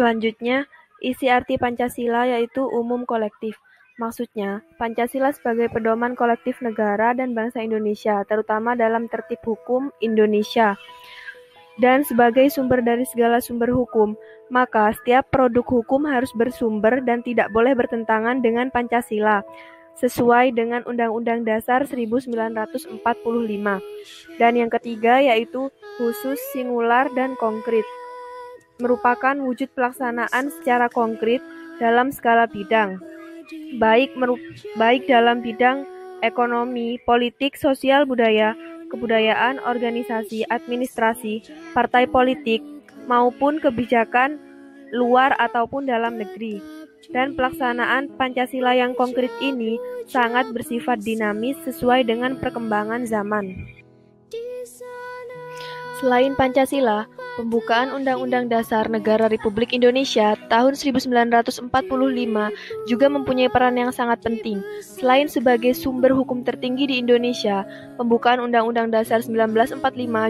Selanjutnya, isi arti Pancasila yaitu umum kolektif. Maksudnya, Pancasila sebagai pedoman kolektif negara dan bangsa Indonesia, terutama dalam tertib hukum Indonesia, dan sebagai sumber dari segala sumber hukum. Maka, setiap produk hukum harus bersumber dan tidak boleh bertentangan dengan Pancasila, sesuai dengan Undang-Undang Dasar 1945. Dan yang ketiga yaitu khusus, singular, dan konkret, merupakan wujud pelaksanaan secara konkret dalam skala bidang, baik dalam bidang ekonomi, politik, sosial, budaya, kebudayaan, organisasi, administrasi, partai politik, maupun kebijakan luar ataupun dalam negeri. Dan pelaksanaan Pancasila yang konkret ini sangat bersifat dinamis sesuai dengan perkembangan zaman. Selain Pancasila, pembukaan Undang-Undang Dasar Negara Republik Indonesia tahun 1945 juga mempunyai peran yang sangat penting. Selain sebagai sumber hukum tertinggi di Indonesia, pembukaan Undang-Undang Dasar 1945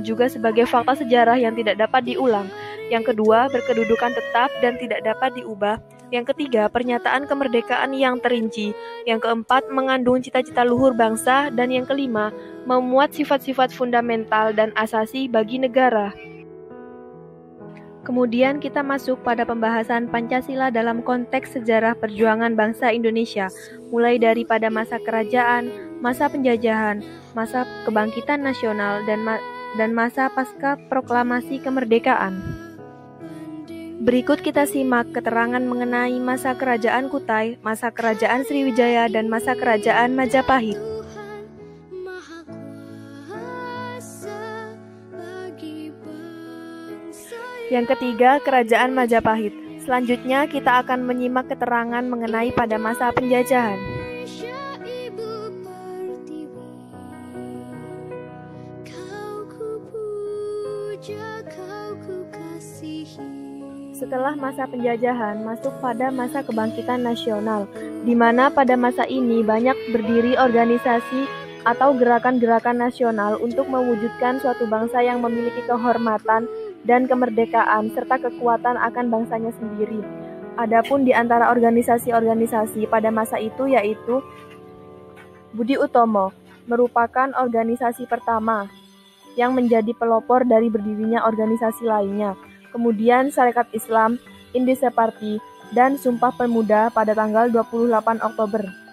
juga sebagai fakta sejarah yang tidak dapat diulang. Yang kedua, berkedudukan tetap dan tidak dapat diubah. Yang ketiga, pernyataan kemerdekaan yang terinci. Yang keempat, mengandung cita-cita luhur bangsa. Dan yang kelima, memuat sifat-sifat fundamental dan asasi bagi negara. Kemudian kita masuk pada pembahasan Pancasila dalam konteks sejarah perjuangan bangsa Indonesia, mulai dari pada masa kerajaan, masa penjajahan, masa kebangkitan nasional, dan masa pasca proklamasi kemerdekaan. Berikut kita simak keterangan mengenai masa kerajaan Kutai, masa kerajaan Sriwijaya, dan masa kerajaan Majapahit. Yang ketiga, Kerajaan Majapahit. Selanjutnya, kita akan menyimak keterangan mengenai pada masa penjajahan. Setelah masa penjajahan, masuk pada masa kebangkitan nasional, di mana pada masa ini banyak berdiri organisasi atau gerakan-gerakan nasional untuk mewujudkan suatu bangsa yang memiliki kehormatan dan kemerdekaan serta kekuatan akan bangsanya sendiri. Adapun di antara organisasi-organisasi pada masa itu yaitu Budi Utomo merupakan organisasi pertama yang menjadi pelopor dari berdirinya organisasi lainnya. Kemudian Sarekat Islam, Indische Party, dan Sumpah Pemuda pada tanggal 28 Oktober